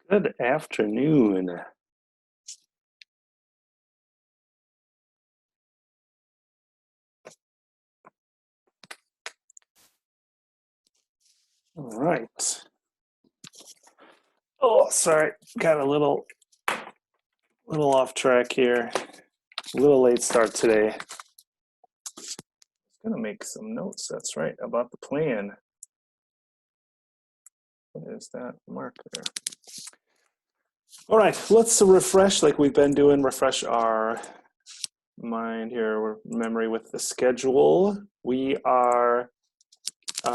Good afternoon. All right. Oh, sorry, got a little off track here. A little late start today. I was gonna make some notes, that's right, about the plan. What is that marker? All right, let's refresh like we've been doing, refresh our mind here, memory with the schedule. We are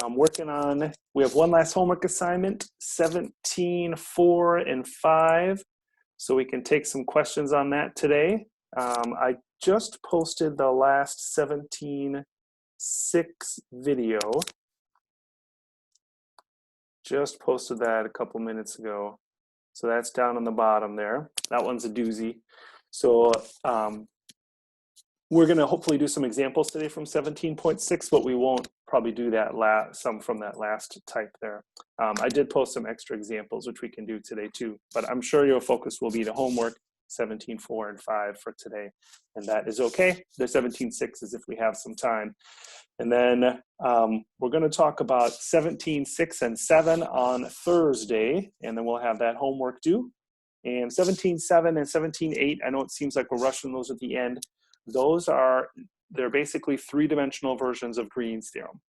working on, we have one last homework assignment, 17, 4, and 5. So we can take some questions on that today. I just posted the last 17.6 video. Just posted that a couple minutes ago. So that's down on the bottom there. That one's a doozy. So we're gonna hopefully do some examples today from 17.6, but we won't probably do that some from that last type there. I did post some extra examples, which we can do today too, but I'm sure your focus will be the homework 17, 4, and 5 for today, and that is okay. The 17.6 is if we have some time. And then we're gonna talk about 17.6 and 7 on Thursday, and then we'll have that homework due. And 17.7 and 17.8, I know it seems like we're rushing those at the end. They're basically three-dimensional versions of Green's theorem.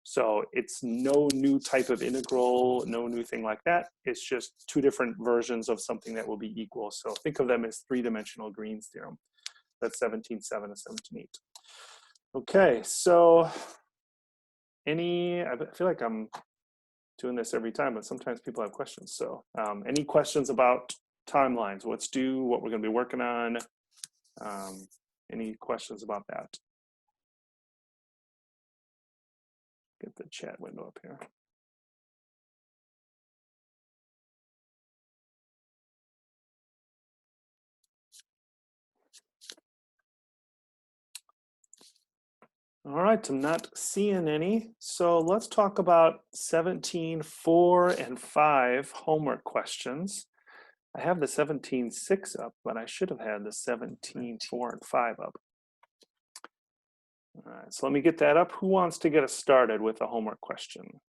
So it's no new type of integral, no new thing like that. It's just two different versions of something that will be equal. So think of them as three-dimensional Green's theorem. That's 17.7 and 17.8. Okay, so I feel like I'm doing this every time, but sometimes people have questions. So any questions about timelines, what's due, what we're gonna be working on? Any questions about that? Get the chat window up here. All right, I'm not seeing any. So let's talk about 17, 4, and 5 homework questions. I have the 17.6 up, but I should have had the 17, 4, and 5 up. All right, so let me get that up. Who wants to get us started with a homework question?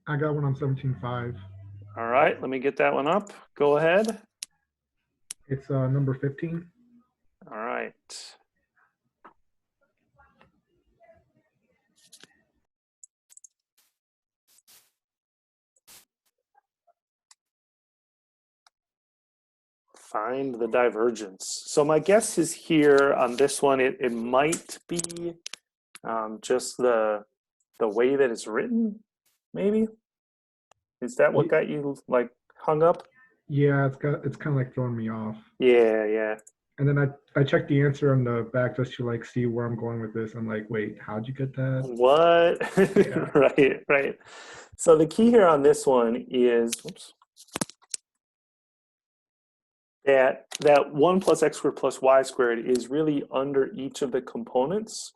I got one on 17.5. All right, let me get that one up. Go ahead. It's number 15. All right. Find the divergence. So my guess is here on this one, it might be just the way that it's written, maybe? Is that what got you like hung up? Yeah, it's kind of like throwing me off. Yeah. And then I checked the answer on the back just to like see where I'm going with this. I'm like, wait, how'd you get that? What? Yeah. Right. So the key here on this one is, oops, that 1 plus x squared plus y squared is really under each of the components.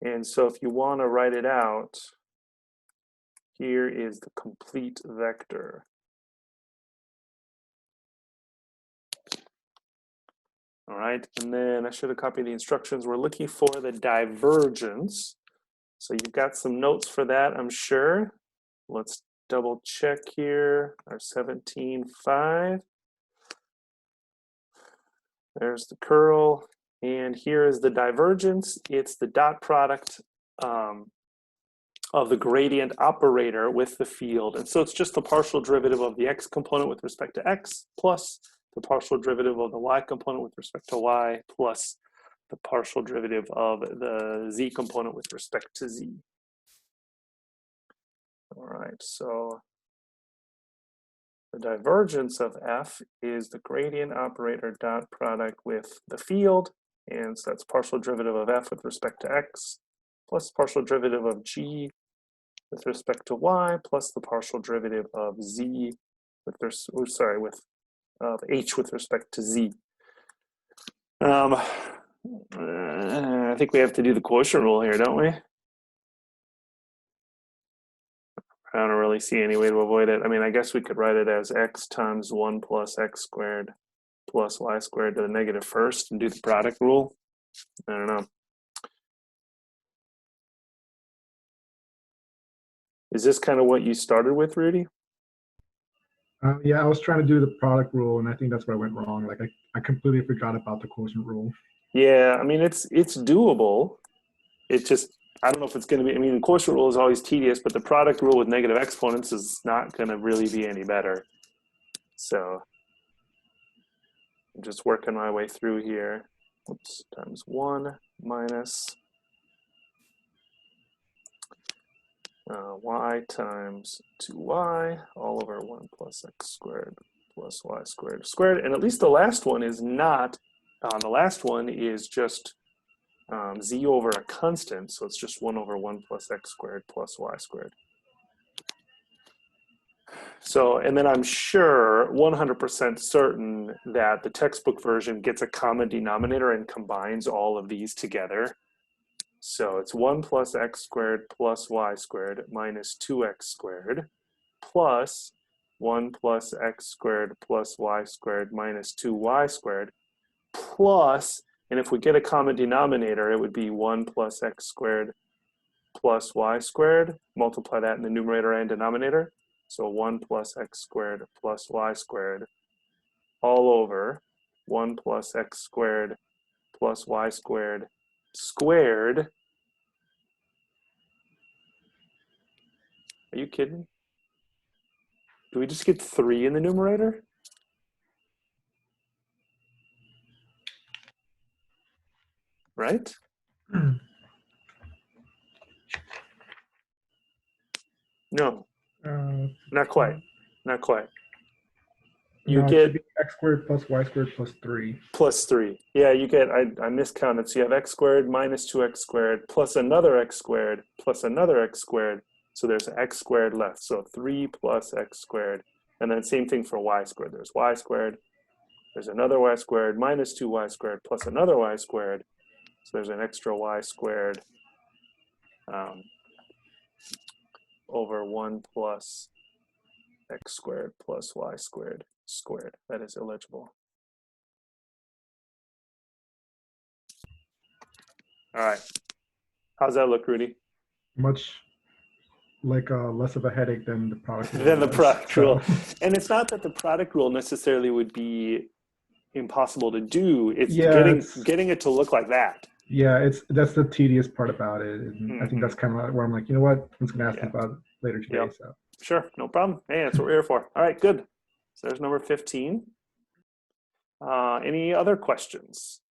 And so if you want to write it out, here is the complete vector. All right, and then I should have copied the instructions. We're looking for the divergence. So you've got some notes for that, I'm sure. Let's double check here, our 17.5. There's the curl, and here is the divergence. It's the dot product of the gradient operator with the field. And so it's just the partial derivative of the x component with respect to x plus the partial derivative of the y component with respect to y plus the partial derivative of the z component with respect to z. All right, so the divergence of f is the gradient operator dot product with the field, and so that's partial derivative of f with respect to x plus partial derivative of g with respect to y plus the partial derivative of z with of h with respect to z. I think we have to do the quotient rule here, don't we? I don't really see any way to avoid it. I mean, I guess we could write it as x times 1 plus x squared plus y squared to the negative first and do the product rule. I don't know. Is this kind of what you started with, Rudy? Yeah, I was trying to do the product rule, and I think that's where I went wrong. Like I completely forgot about the quotient rule. Yeah, I mean, it's doable. It just, I don't know if it's going to be, I mean, the quotient rule is always tedious, but the product rule with negative exponents is not going to really be any better. So I'm just working my way through here. Oops, times 1 minus y times 2y all over 1 plus x squared plus y squared. And at least the last one is not, the last one is just z over a constant, so it's just 1 over 1 plus x squared plus y squared. So, and then I'm sure, 100% certain that the textbook version gets a common denominator and combines all of these together. So it's 1 plus x squared plus y squared minus 2x squared plus 1 plus x squared plus y squared minus 2y squared plus, and if we get a common denominator, it would be 1 plus x squared plus y squared. Multiply that in the numerator and denominator. So 1 plus x squared plus y squared all over 1 plus x squared plus y squared squared. Are you kidding? Do we just get 3 in the numerator? Right? No, not quite. Not quite. You No, it get should be x squared plus y squared plus 3. plus 3. Yeah, you get, I miscounted. So you have x squared minus 2x squared plus another x squared plus another x squared. So there's x squared left. So 3 plus x squared. And then same thing for y squared. There's y squared. There's another y squared minus 2y squared plus another y squared. So there's an extra y squared over 1 plus x squared plus y squared squared. That is illegible. All right. How's that look, Rudy? Much like less of a headache than the product rule. Than the product rule. So. And it's not that the product rule necessarily would be impossible to do. It's getting it to look like that. Yeah, that's the tedious part about it. And I think that's kind of where I'm like, you know what? I'm just going to ask you about it later today. Yep. So Sure, no problem. Hey, that's what we're here for. All right, good. So there's number 15. Any other questions?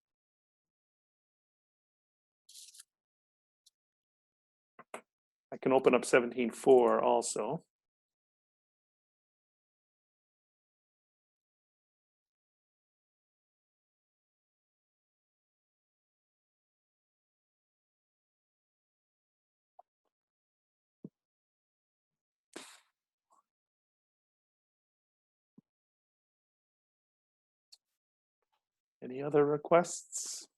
I can open up 17.4 also. Any other requests?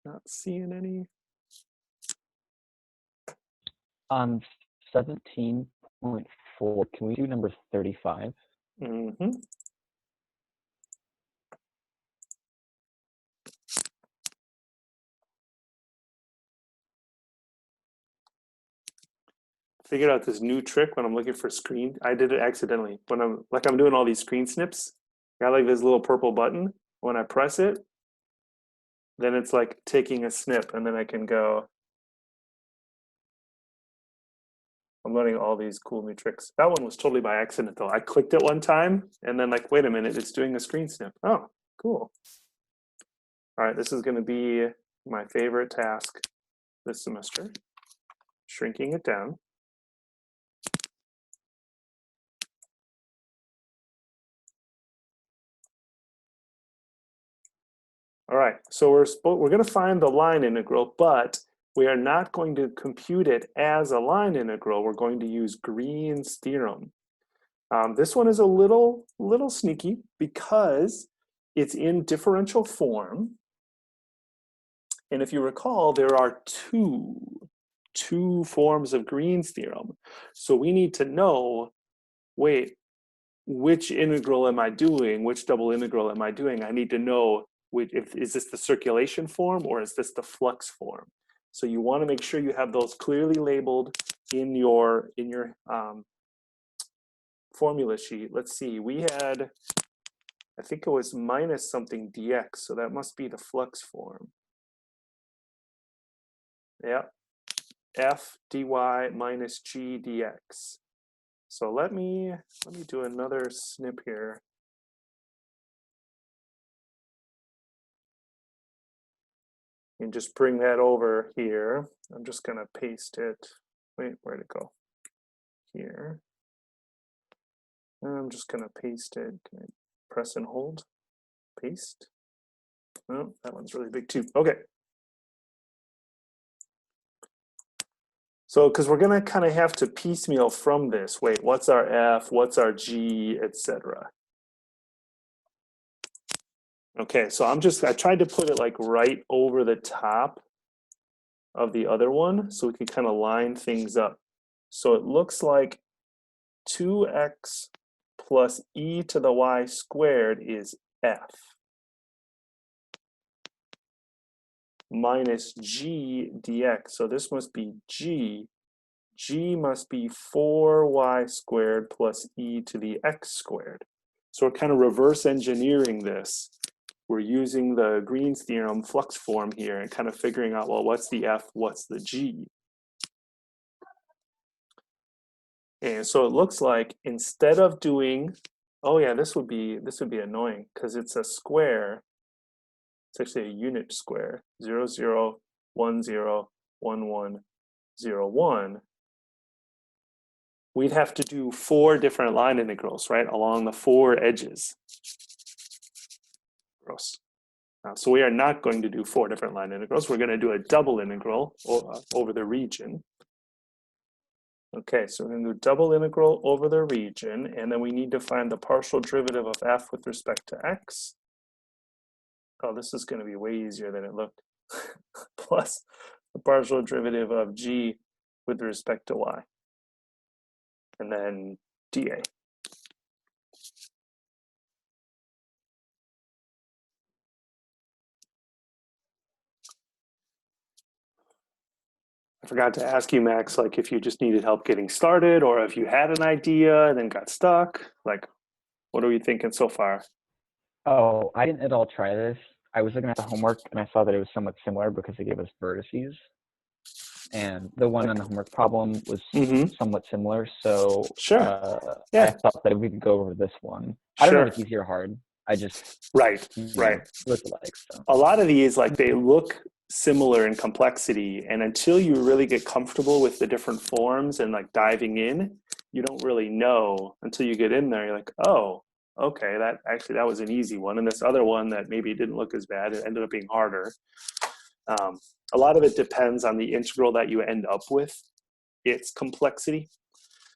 Not seeing any. On 17.4, can we do number 35? Mm-hmm. Figured out this new trick when I'm looking for screen. I did it accidentally. When I'm doing all these screen snips, I got like this little purple button. When I press it, then it's like taking a snip, and then I can go. I'm learning all these cool new tricks. That one was totally by accident though. I clicked it one time and then like, wait a minute, it's doing a screen snip. Oh, cool. All right, this is gonna be my favorite task this semester, shrinking it down. All right, so we're gonna find the line integral, but we are not going to compute it as a line integral. We're going to use Green's theorem. This one is a little sneaky because it's in differential form, And if you recall, there are two forms of Green's theorem. So we need to know, wait, which integral am I doing? Which double integral am I doing? I need to know, is this the circulation form or is this the flux form? So you want to make sure you have those clearly labeled in your formula sheet. Let's see, we had, I think it was minus something dx, so that must be the flux form. Yeah, f dy minus g dx. So let me do another snip here. And just bring that over here. I'm just gonna paste it. Wait, where'd it go? Here. I'm just gonna paste it. Can I press and hold? Paste. Oh, that one's really big too. Okay. So, because we're gonna kind of have to piecemeal from this. Wait, what's our F? What's our G, etc. Okay, so I tried to put it like right over the top of the other one so we can kind of line things up. So it looks like 2x plus e to the y squared is f minus g dx. So this must be g. G must be 4y squared plus e to the x squared. So we're kind of reverse engineering this. We're using the Green's theorem flux form here and kind of figuring out, well, what's the f, what's the g? And so it looks like instead of doing, oh yeah, this would be annoying because it's a square. It's actually a unit square, 0, 0, 1, 0, 1, 1, 0, 1. We'd have to do 4 different line integrals, right, along the 4 edges. Gross. So we are not going to do 4 different line integrals. We're going to do a double integral over the region. Okay, so we're going to do double integral over the region, and then we need to find the partial derivative of f with respect to x. Oh, this is going to be way easier than it looked. Plus the partial derivative of g with respect to y. And then dA. I forgot to ask you, Max, like if you just needed help getting started or if you had an idea and then got stuck. Like, what are we thinking so far? Oh, I didn't at all try this. I was looking at the homework and I saw that it was somewhat similar because they gave us vertices. And the one on the homework problem was somewhat similar. So Sure. I thought that we could go over this one. I don't know if it's easy or hard. I just right. look alike. So. A lot of these, like, they look similar in complexity, and until you really get comfortable with the different forms and like diving in, you don't really know until you get in there. You're like, oh, okay, that was an easy one, and this other one that maybe didn't look as bad, it ended up being harder. A lot of it depends on the integral that you end up with, its complexity.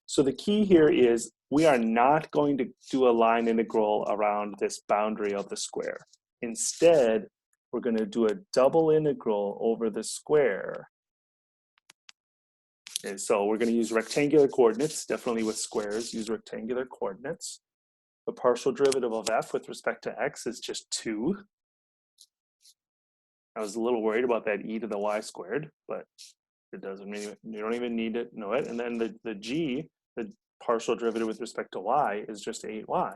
So the key here is we are not going to do a line integral around this boundary of the square. Instead, we're going to do a double integral over the square. And so we're going to use rectangular coordinates, definitely with squares, use rectangular coordinates. The partial derivative of f with respect to x is just 2. I was a little worried about that e to the y squared, but it doesn't mean you don't even need to know it. And then the g, the partial derivative with respect to y, is just 8y.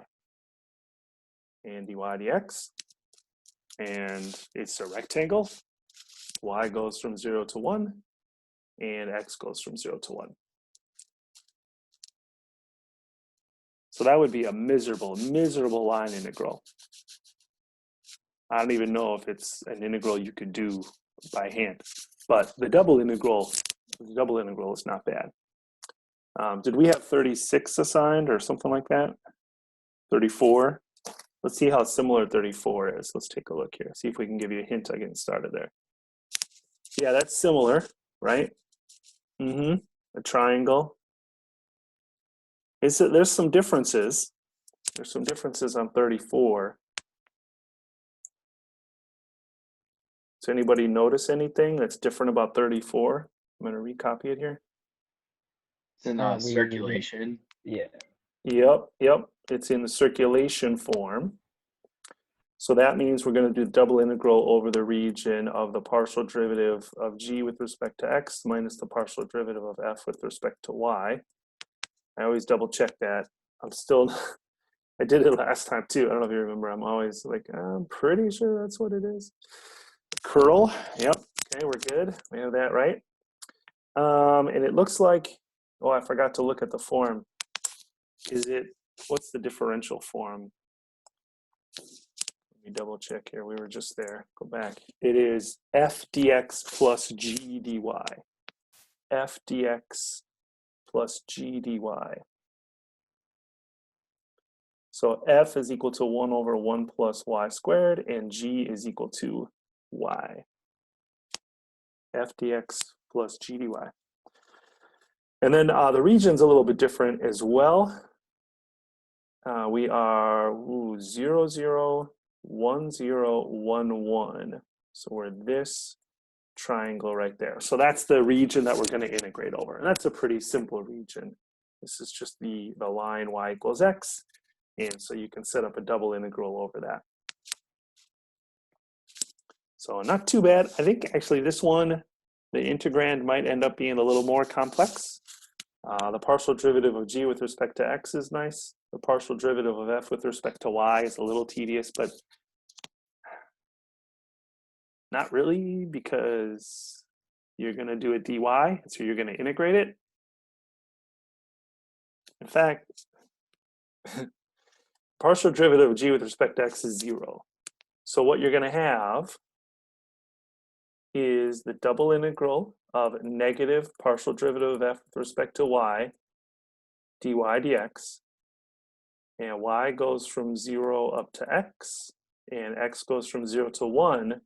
And dy dx. And it's a rectangle. Y goes from 0 to 1, and x goes from 0 to 1. So that would be a miserable, miserable line integral. I don't even know if it's an integral you could do by hand, but the double integral is not bad. Did we have 36 assigned or something like that? 34? Let's see how similar 34 is. Let's take a look here. See if we can give you a hint of getting started there. Yeah, that's similar, right? A triangle. There's some differences. There's some differences on 34. Does anybody notice anything that's different about 34? I'm going to recopy it here. It's in circulation. Yeah. Yep. It's in the circulation form. So that means we're going to do the double integral over the region of the partial derivative of g with respect to x minus the partial derivative of f with respect to y. I always double check that. I'm still, I did it last time too. I don't know if you remember. I'm always like, I'm pretty sure that's what it is. Curl. Yep. Okay, we're good. We have that right. And it looks like, oh, I forgot to look at the form. Is it, what's the differential form? Let me double check here. We were just there. Go back. It is f dx plus g dy. F dx plus g dy. So f is equal to 1 over 1 plus y squared, and g is equal to y. F dx plus g dy. And then the region's a little bit different as well. We are 0, 0, 1, 0, 1, 1. So we're this triangle right there. So that's the region that we're going to integrate over. And that's a pretty simple region. This is just the line y equals x. And so you can set up a double integral over that. So not too bad. I think actually this one, the integrand might end up being a little more complex. The partial derivative of g with respect to x is nice. The partial derivative of f with respect to y is a little tedious, but not really, because you're going to do a dy, so you're going to integrate it. In fact, partial derivative of g with respect to x is 0. So what you're going to have is the double integral of negative partial derivative of f with respect to y, dy dx, and y goes from 0 up to x, and x goes from 0 to 1,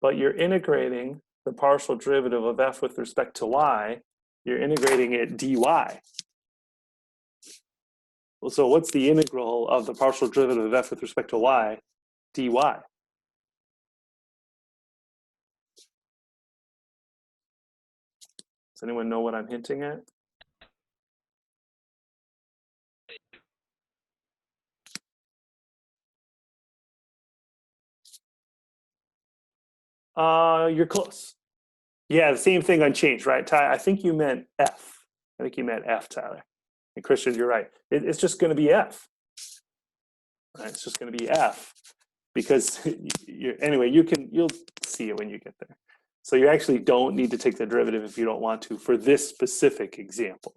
but you're integrating the partial derivative of f with respect to y, you're integrating it dy. So what's the integral of the partial derivative of f with respect to y? dy. Does anyone know what I'm hinting at? You're close. Yeah, the same thing unchanged, right? Ty, I think you meant f. I think you meant f, Tyler. And Christian, you're right. It's just going to be f. Right? It's just going to be f, because anyway, you'll see it when you get there. So you actually don't need to take the derivative if you don't want to for this specific example.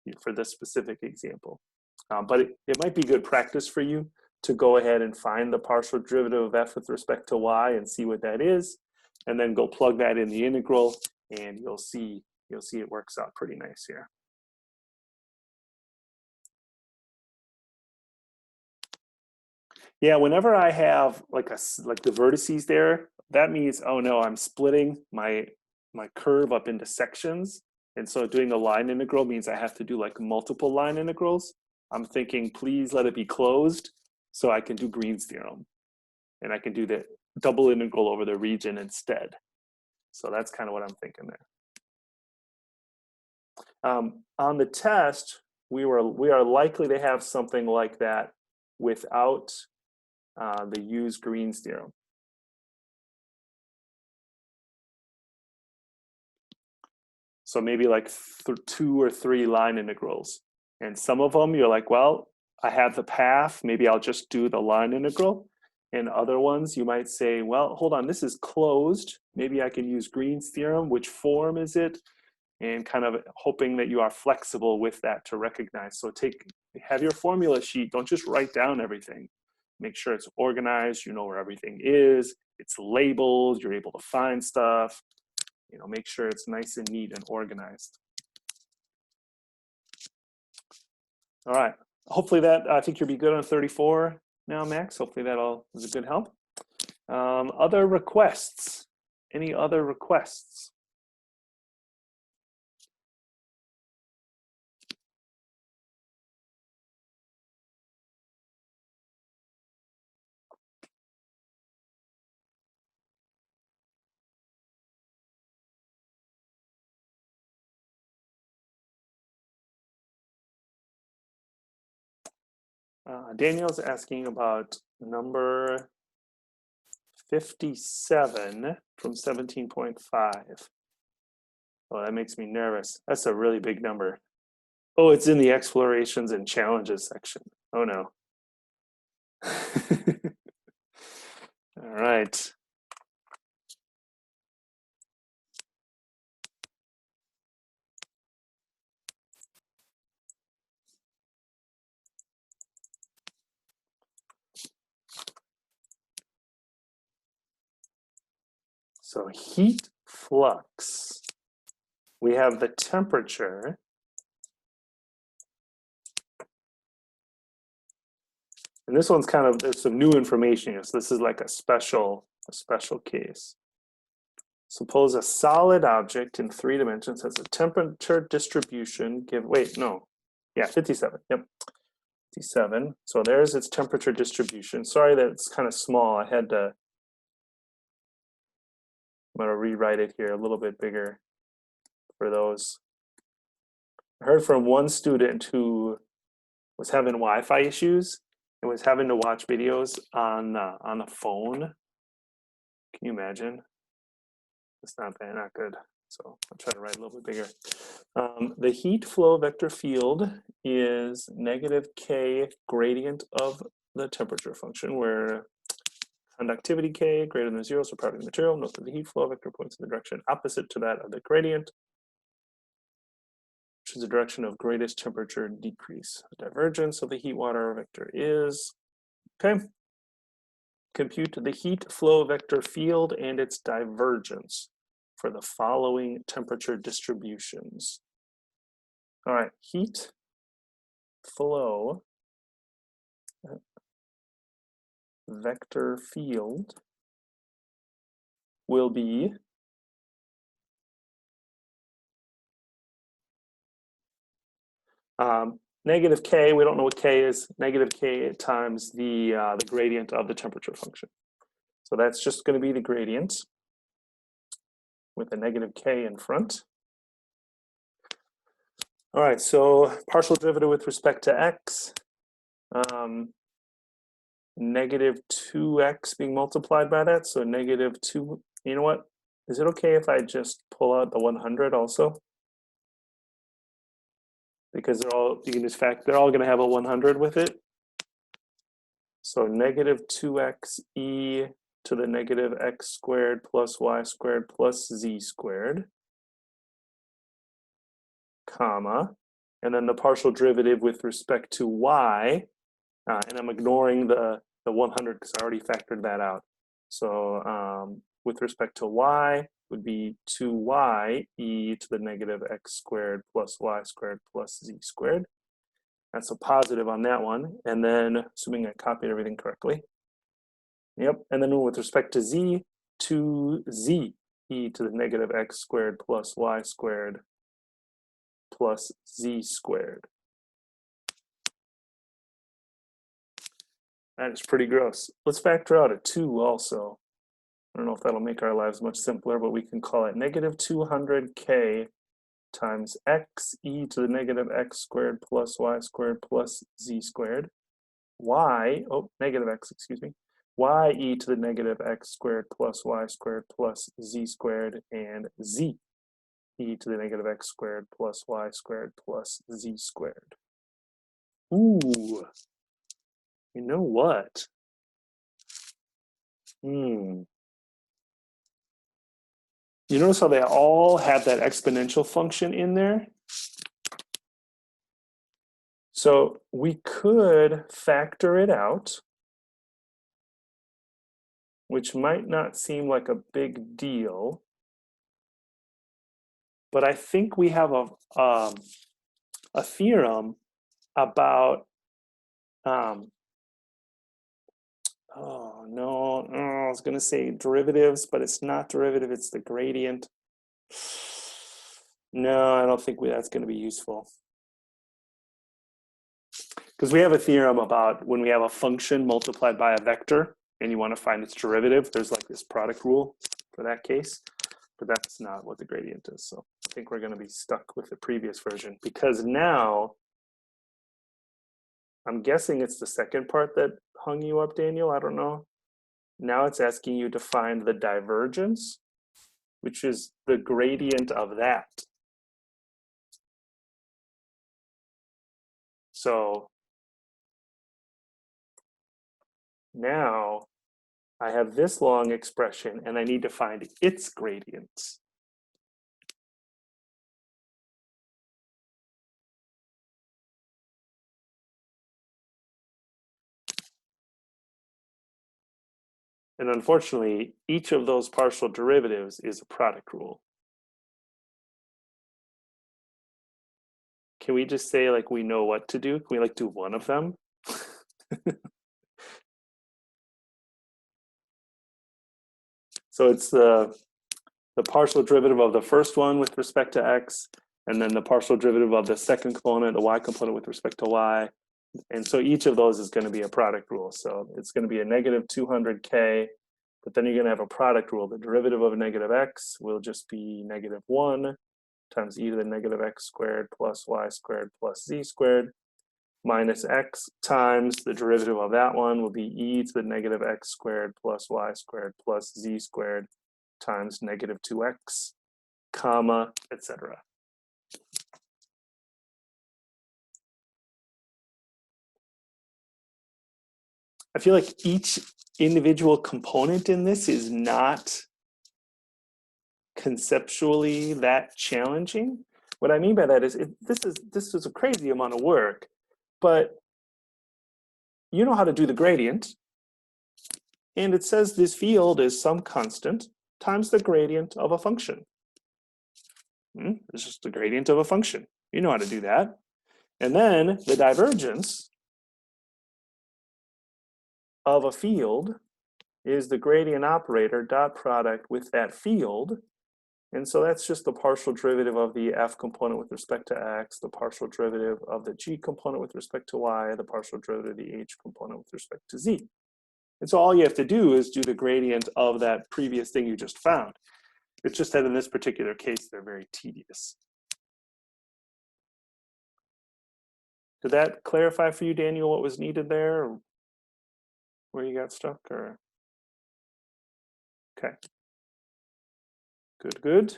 But it might be good practice for you to go ahead and find the partial derivative of f with respect to y and see what that is, and then go plug that in the integral, and you'll see it works out pretty nice here. Yeah, whenever I have like the vertices there, that means, oh no, I'm splitting my curve up into sections. And so doing a line integral means I have to do like multiple line integrals. I'm thinking, please let it be closed so I can do Green's theorem. And I can do the double integral over the region instead. So that's kind of what I'm thinking there. On the test, we are likely to have something like that without the use Green's theorem. So maybe like 2 or 3 line integrals. And some of them you're like, well, I have the path, maybe I'll just do the line integral. And other ones you might say, well, hold on, this is closed. Maybe I can use Green's theorem. Which form is it? And kind of hoping that you are flexible with that to recognize. So have your formula sheet. Don't just write down everything. Make sure it's organized. You know where everything is. It's labeled. You're able to find stuff. You know, make sure it's nice and neat and organized. All right. Hopefully that, I think you'll be good on 34 now, Max. Hopefully that all was a good help. Other requests? Any other requests? Daniel's asking about number 57 from 17.5. Oh, that makes me nervous. That's a really big number. Oh, it's in the explorations and challenges section. Oh no. All right. So heat flux. We have the temperature. And this one's kind of, there's some new information here. So this is like a special case. Suppose a solid object in 3 dimensions has a temperature distribution give, wait, no. Yeah, 57, yep. 57, so there's its temperature distribution. Sorry that it's kind of small. I had to, I'm gonna rewrite it here a little bit bigger for those. I heard from one student who was having Wi-Fi issues and was having to watch videos on a phone. Can you imagine? It's not bad, not good. So I'll try to write a little bit bigger. The heat flow vector field is negative K gradient of the temperature function, where conductivity K greater than 0, so property of the material. Note that the heat flow vector points in the direction opposite to that of the gradient, which is the direction of greatest temperature decrease. The divergence of the heat water vector is, okay. Compute the heat flow vector field and its divergence for the following temperature distributions. All right, heat flow vector field will be negative K, we don't know what K is, negative K times the gradient of the temperature function. So that's just going to be the gradient with a negative K in front. All right, so partial derivative with respect to X, negative 2X being multiplied by that, so negative 2, you know what? Is it okay if I just pull out the 100 also? Because they're all, you can just they're all going to have a 100 with it. So negative 2x e to the negative x squared plus y squared plus z squared, comma, and then the partial derivative with respect to y, and I'm ignoring the 100 because I already factored that out. So with respect to y would be 2y e to the negative x squared plus y squared plus z squared. That's a positive on that one. And then, assuming I copied everything correctly. Yep, and then with respect to z, 2z e to the negative x squared plus y squared plus z squared. That is pretty gross. Let's factor out a 2 also. I don't know if that'll make our lives much simpler, but we can call it negative 200k times x e to the negative x squared plus y squared plus z squared. Y, oh, negative x, excuse me. Y e to the negative x squared plus y squared plus z squared, and z e to the negative x squared plus y squared plus z squared. Ooh, you know what? You notice how they all have that exponential function in there? So we could factor it out, which might not seem like a big deal, but I think we have a theorem about, oh no, I was gonna say derivatives, but it's not derivative, it's the gradient. No, I don't think that's gonna be useful. Because we have a theorem about when we have a function multiplied by a vector and you want to find its derivative, there's like this product rule for that case, but that's not what the gradient is. So I think we're going to be stuck with the previous version, because now I'm guessing it's the second part that hung you up, Daniel. I don't know. Now it's asking you to find the divergence, which is the gradient of that. So now I have this long expression and I need to find its gradient. And unfortunately, each of those partial derivatives is a product rule. Can we just say like we know what to do? Can we like do one of them? So it's the partial derivative of the first one with respect to x, and then the partial derivative of the second component, the y component with respect to y. And so each of those is going to be a product rule. So it's going to be a negative 200k, but then you're going to have a product rule. The derivative of negative x will just be negative 1 times e to the negative x squared plus y squared plus z squared minus x times the derivative of that one will be e to the negative x squared plus y squared plus z squared times negative 2x, comma, etc. I feel like each individual component in this is not conceptually that challenging. What I mean by that is this is a crazy amount of work, but you know how to do the gradient, and it says this field is some constant times the gradient of a function. It's just the gradient of a function. You know how to do that. And then the divergence of a field is the gradient operator dot product with that field. And so that's just the partial derivative of the f component with respect to x, the partial derivative of the g component with respect to y, the partial derivative of the h component with respect to z. And so all you have to do is do the gradient of that previous thing you just found. It's just that in this particular case, they're very tedious. Did that clarify for you, Daniel, what was needed there? Or where you got stuck? Or okay. Good, good.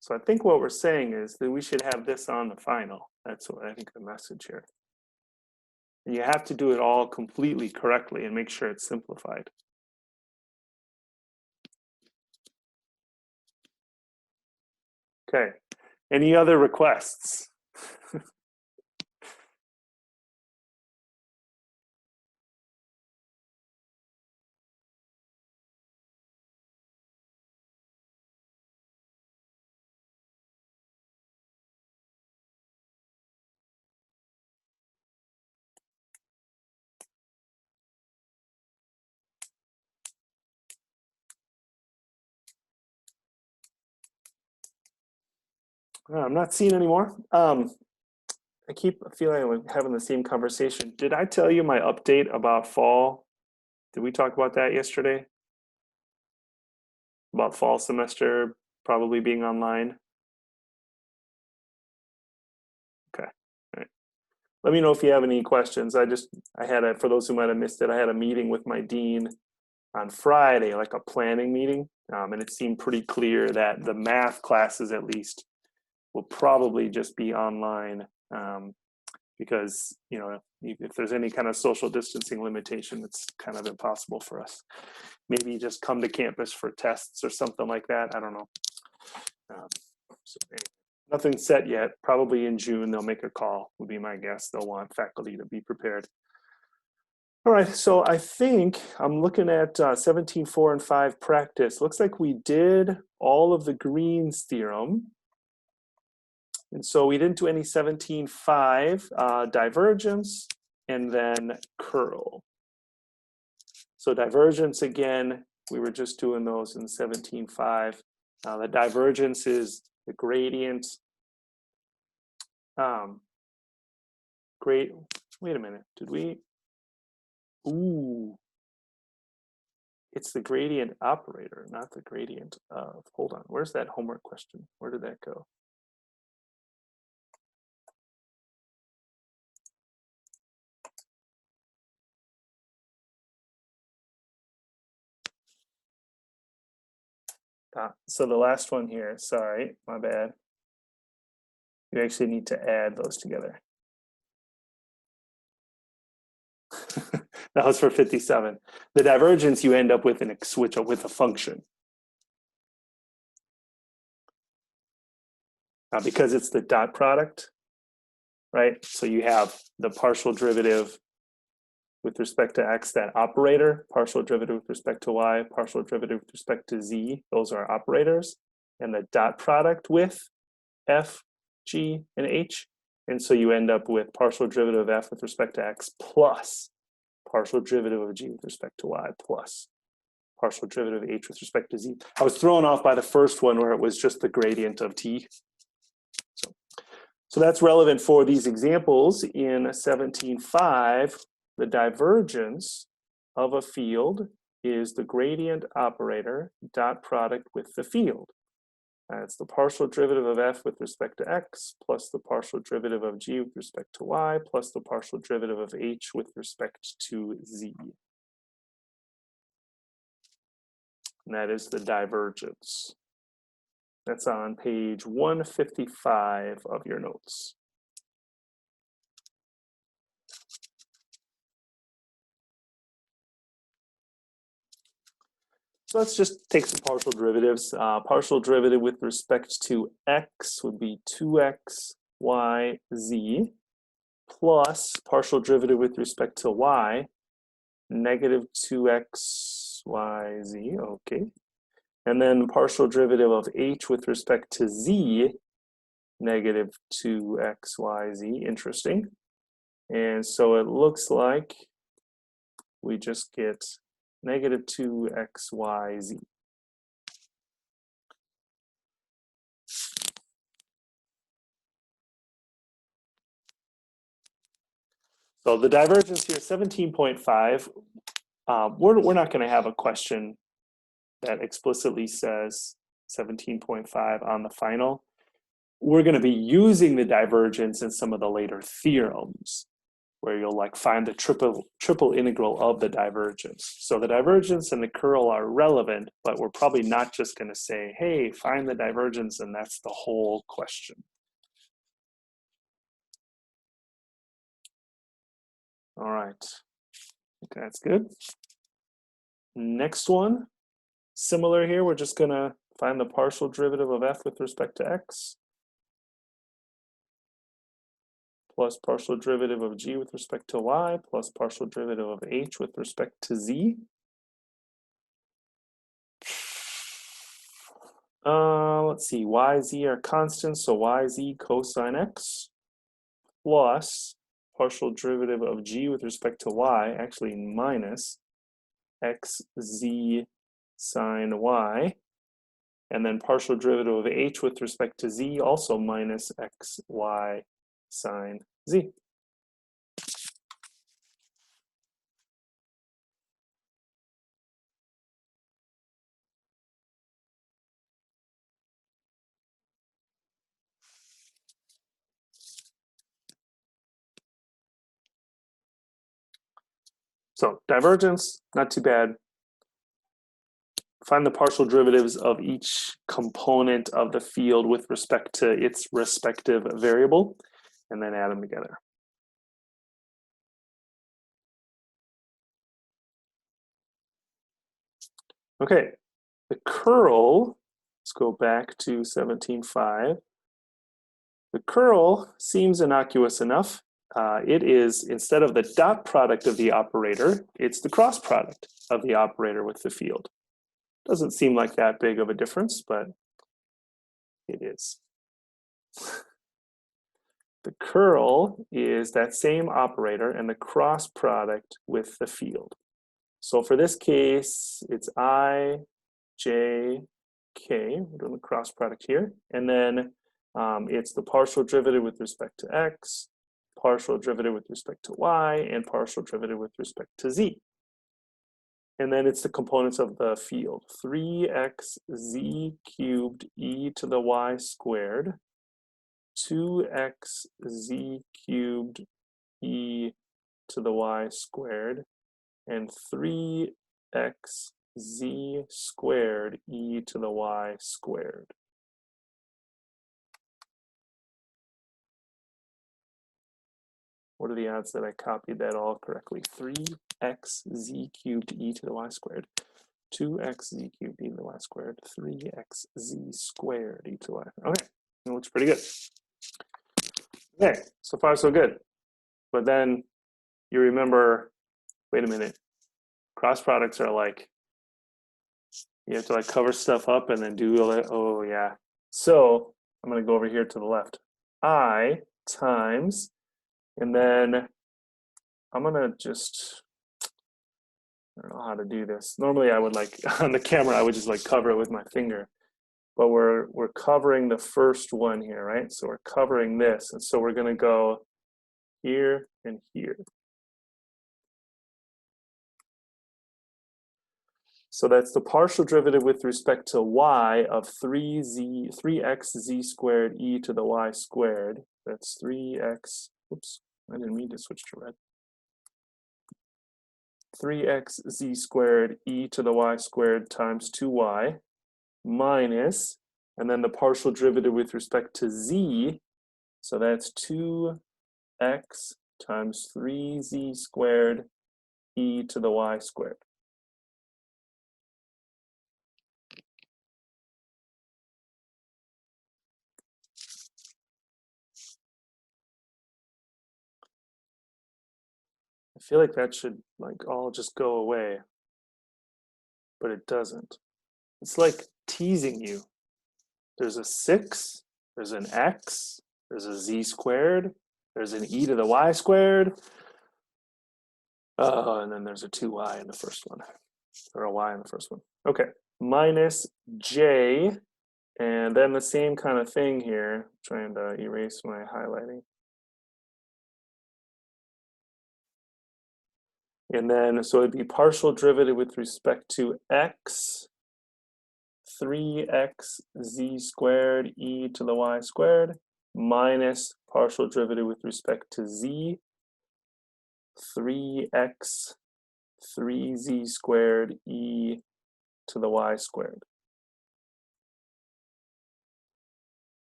So I think what we're saying is that we should have this on the final. That's what I think the message here. And you have to do it all completely correctly and make sure it's simplified. Okay. Any other requests? I'm not seeing any more. I keep feeling like we're having the same conversation. Did I tell you my update about fall? Did we talk about that yesterday? About fall semester probably being online? Okay. All right. Let me know if you have any questions. For those who might have missed it, I had a meeting with my dean on Friday, like a planning meeting, and it seemed pretty clear that the math classes, at least, will probably just be online because if there's any kind of social distancing limitation, it's kind of impossible for us. Maybe just come to campus for tests or something like that. I don't know. So nothing set yet. Probably in June they'll make a call, would be my guess. They'll want faculty to be prepared. All right, so I think I'm looking at 17.4 and 5 practice. Looks like we did all of the Green's theorem. And so we didn't do any 17.5 divergence and then curl. So divergence, again, we were just doing those in 17.5. The divergence is the gradient. Wait a minute, did we? Ooh, it's the gradient operator, not the gradient of, hold on, where's that homework question? Where did that go? So the last one here, sorry, my bad. You actually need to add those together. That was for 57. The divergence, you end up with a switch with a function. Because it's the dot product, right? So you have the partial derivative with respect to x, that operator, partial derivative with respect to y, partial derivative with respect to z, those are operators, and the dot product with f, g, and h. And so you end up with partial derivative of f with respect to x plus partial derivative of g with respect to y plus partial derivative of h with respect to z. I was thrown off by the first one where it was just the gradient of t. So that's relevant for these examples. In 17.5, the divergence of a field is the gradient operator dot product with the field. It's the partial derivative of f with respect to x plus the partial derivative of g with respect to y plus the partial derivative of h with respect to z. And that is the divergence. That's on page 155 of your notes. So let's just take some partial derivatives. Partial derivative with respect to x would be 2x, y, z, plus partial derivative with respect to y, negative 2x, y, z, okay. And then partial derivative of h with respect to z, negative 2x, y, z, interesting. And so it looks like we just get negative 2x, y, z. So the divergence here, 17.5, we're not going to have a question that explicitly says 17.5 on the final. We're going to be using the divergence in some of the later theorems where you'll like find the triple integral of the divergence. So the divergence and the curl are relevant, but we're probably not just going to say, hey, find the divergence and that's the whole question. All right, okay, that's good. Next one, similar here, we're just going to find the partial derivative of f with respect to x plus partial derivative of g with respect to y plus partial derivative of h with respect to z. Let's see, y, z are constants, so y, z cosine x plus partial derivative of g with respect to y, actually minus x, z sine y, and then partial derivative of h with respect to z, also minus x, y sine z. So divergence, not too bad. Find the partial derivatives of each component of the field with respect to its respective variable, and then add them together. Okay, the curl, let's go back to 17.5. The curl seems innocuous enough. It is, instead of the dot product of the operator, it's the cross product of the operator with the field. Doesn't seem like that big of a difference, but it is. The curl is that same operator and the cross product with the field. So for this case, it's I, J, K, we're doing the cross product here, and then it's the partial derivative with respect to x, partial derivative with respect to y, and partial derivative with respect to z. And then it's the components of the field, 3xz cubed e to the y squared, 2xz cubed e to the y squared, and 3x z squared e to the y squared. What are the odds that I copied that all correctly? 3xz cubed e to the y squared. 2xz cubed e to the y squared. 3xz squared e to the y. Okay, that looks pretty good. Okay, so far so good. But then you remember, wait a minute, cross products are like, you have to like cover stuff up and then do all that. Oh yeah. So I'm gonna go over here to the left. I times, and then I'm gonna just, I don't know how to do this. Normally I would like, on the camera, I would just like cover it with my finger. But we're covering the first one here, right? So we're covering this. And so we're gonna go here and here. So that's the partial derivative with respect to y of 3x z squared e to the y squared. That's 3x, oops, I didn't mean to switch to red. 3x z squared e to the y squared times 2y minus, and then the partial derivative with respect to z, so that's 2x times 3z squared e to the y squared. I feel like that should like all just go away, but it doesn't. It's like teasing you. There's a 6, there's an x, there's a z squared, there's an e to the y squared, and then there's a 2y in the first one, or a y in the first one. Okay, minus j, and then the same kind of thing here, trying to erase my highlighting. And then, so it'd be partial derivative with respect to x, 3x z squared e to the y squared, minus partial derivative with respect to z, 3x 3z squared e to the y squared.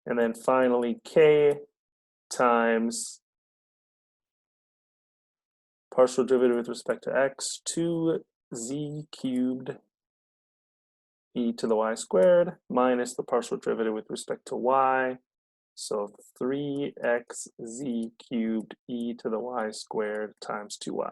And then finally k times partial derivative with respect to x, 2z cubed e to the y squared minus the partial derivative with respect to y. So 3xz cubed e to the y squared times 2y.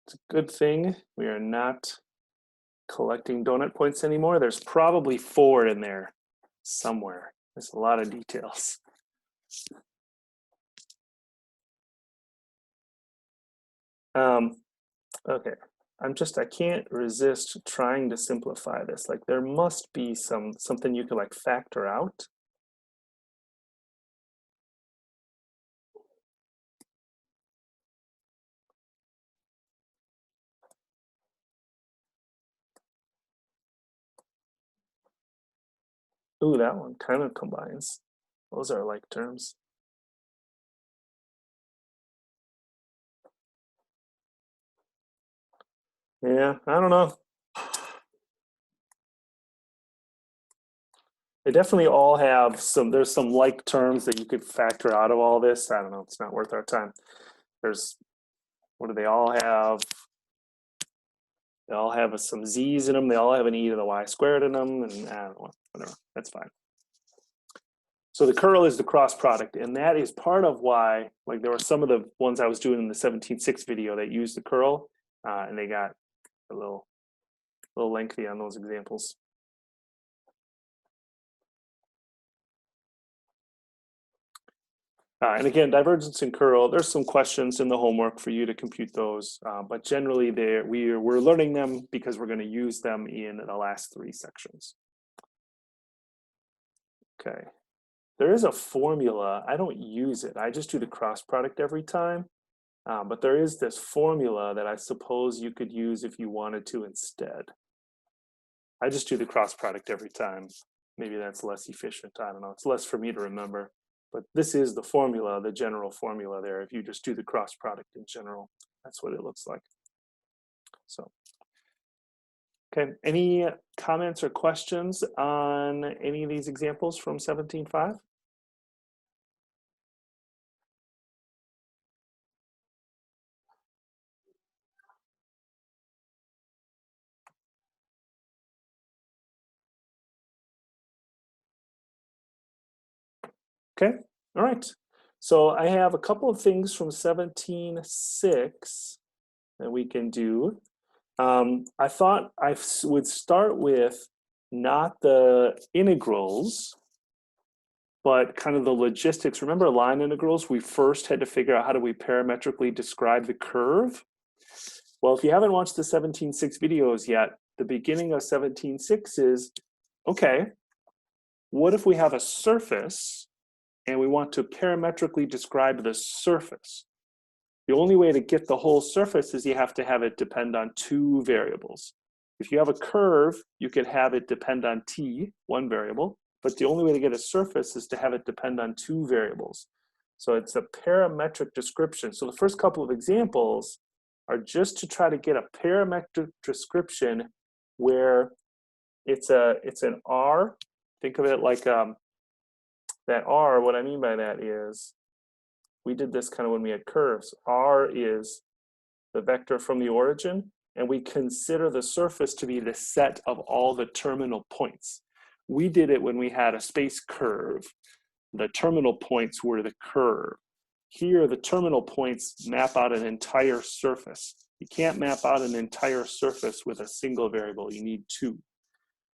It's a good thing we are not collecting donut points anymore. There's probably 4 in there somewhere. There's a lot of details. Okay, I can't resist trying to simplify this. Like there must be something you could like factor out. Ooh, that one kind of combines. Those are like terms. Yeah, I don't know. They definitely all have there's some like terms that you could factor out of all this. I don't know, it's not worth our time. What do they all have? They all have some z's in them. They all have an e to the y squared in them, and I don't know, whatever, that's fine. So the curl is the cross product, and that is part of why, like there were some of the ones I was doing in the 17.6 video that used the curl, and they got a little lengthy on those examples. And again, divergence and curl, there's some questions in the homework for you to compute those, but generally we're learning them because we're going to use them in the last 3 sections. Okay, there is a formula. I don't use it. I just do the cross product every time, but there is this formula that I suppose you could use if you wanted to instead. I just do the cross product every time. maybe that's less efficient. I don't know. It's less for me to remember. But this is the formula, the general formula there. If you just do the cross product in general, that's what it looks like. So, okay, any comments or questions on any of these examples from 17.5? Okay, all right. So I have a couple of things from 17.6 that we can do. I thought I would start with not the integrals, but kind of the logistics. Remember line integrals? We first had to figure out how do we parametrically describe the curve. Well, if you haven't watched the 17.6 videos yet, the beginning of 17.6 is, okay, what if we have a surface and we want to parametrically describe the surface? The only way to get the whole surface is you have to have it depend on two variables. If you have a curve, you could have it depend on t, one variable, but the only way to get a surface is to have it depend on two variables. So it's a parametric description. So the first couple of examples are just to try to get a parametric description where it's an R. Think of it like that R. What I mean by that is, we did this kind of when we had curves. R is the vector from the origin, and we consider the surface to be the set of all the terminal points. We did it when we had a space curve. The terminal points were the curve. Here, the terminal points map out an entire surface. You can't map out an entire surface with a single variable. You need two.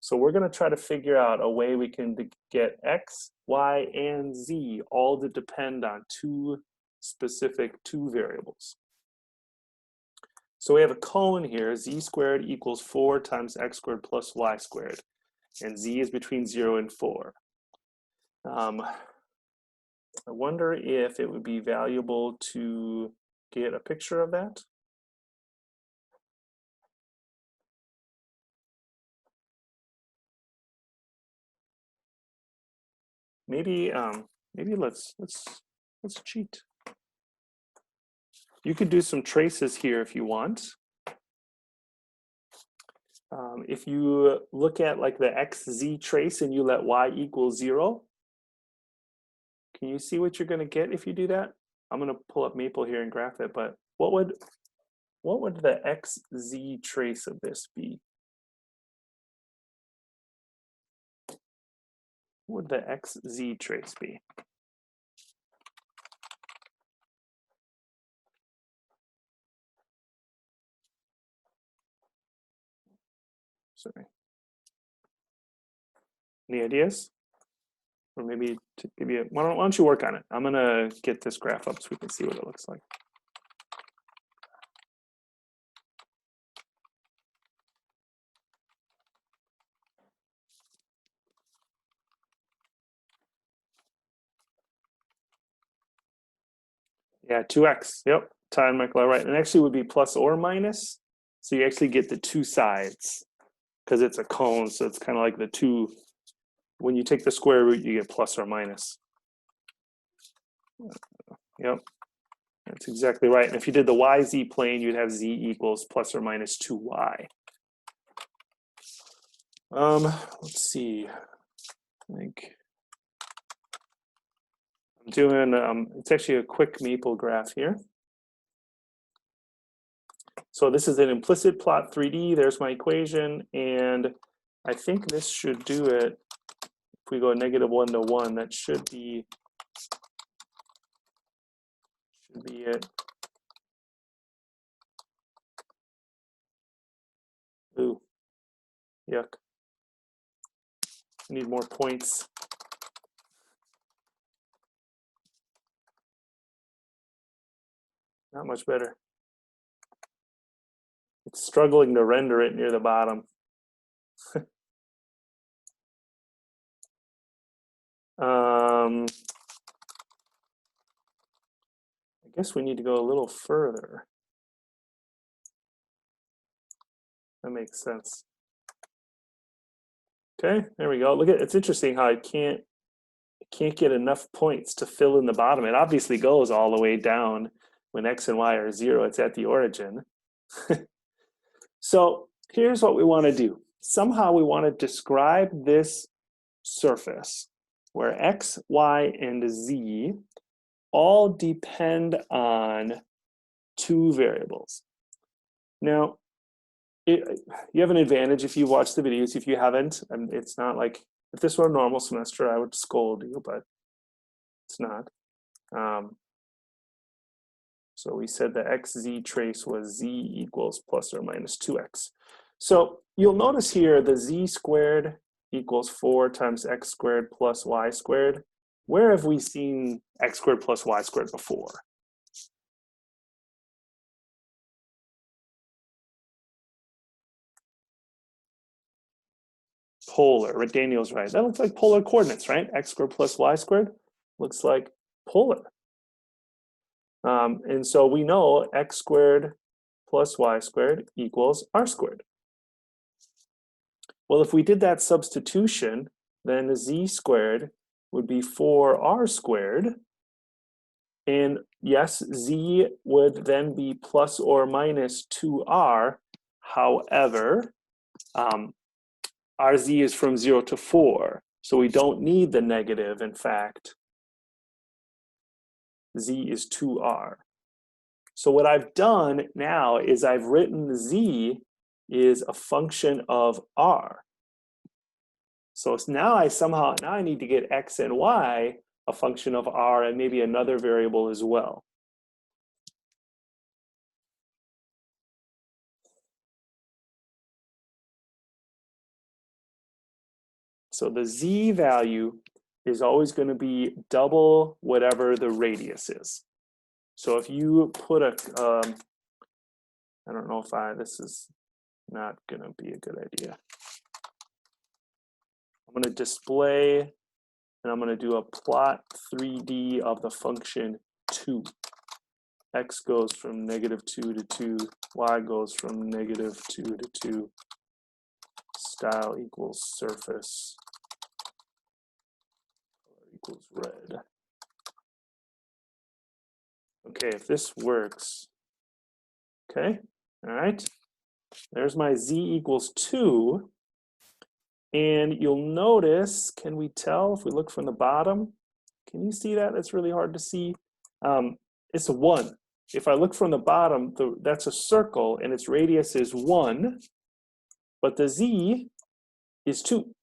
So we're going to try to figure out a way we can get x, y, and z all to depend on two variables. So we have a cone here, z squared equals 4 times x squared plus y squared, and z is between 0 and 4. I wonder if it would be valuable to get a picture of that. Maybe let's cheat. You could do some traces here if you want. If you look at like the xz trace and you let y equal 0, can you see what you're going to get if you do that? I'm going to pull up Maple here and graph it, but what would the xz trace of this be? What would the xz trace be? Sorry. Any ideas? Or maybe to give you, why don't you work on it? I'm gonna get this graph up so we can see what it looks like. Yeah, 2x, yep, Ty and Michael are right. And actually would be plus or minus. So you actually get the two sides because it's a cone. So it's kind of like the two, when you take the square root, you get plus or minus. Yep, that's exactly right. And if you did the YZ plane, you'd have Z equals plus or minus 2y. Let's see, I think I'm doing, it's actually a quick Maple graph here. So this is an implicit plot 3D. There's my equation. And I think this should do it. If we go -1 to 1, that should be it. Ooh, yuck. Need more points. Not much better. It's struggling to render it near the bottom. I guess we need to go a little further. That makes sense. Okay, there we go. Look at, it's interesting how I can't get enough points to fill in the bottom. It obviously goes all the way down when x and y are 0. It's at the origin. So here's what we want to do. Somehow we want to describe this surface where x, y, and z all depend on two variables. Now, you have an advantage if you watch the videos. If you haven't, and it's not like, if this were a normal semester, I would scold you, but it's not. So we said the xz trace was z equals plus or minus 2x. So you'll notice here the z squared equals 4 times x squared plus y squared. Where have we seen x squared plus y squared before? Polar, right? Daniel's right. That looks like polar coordinates, right? X squared plus y squared looks like polar. And so we know x squared plus y squared equals r squared. Well, if we did that substitution, then z squared would be 4r squared. And yes, z would then be plus or minus 2r. However, rz is from 0 to 4. So we don't need the negative. In fact, z is 2r. So what I've done now is I've written z is a function of r. So now I need to get x and y a function of r and maybe another variable as well. So the z value is always going to be double whatever the radius is. So if you put a, I don't know if this is not going to be a good idea. I'm going to display, and I'm going to do a plot 3D of the function 2. X goes from -2 to 2, y goes from -2 to 2, style equals surface, color equals red. Okay, if this works, okay, all right, there's my z equals 2. And you'll notice, can we tell if we look from the bottom? Can you see that? That's really hard to see. It's a 1. If I look from the bottom, that's a circle and its radius is 1, but the z is 2.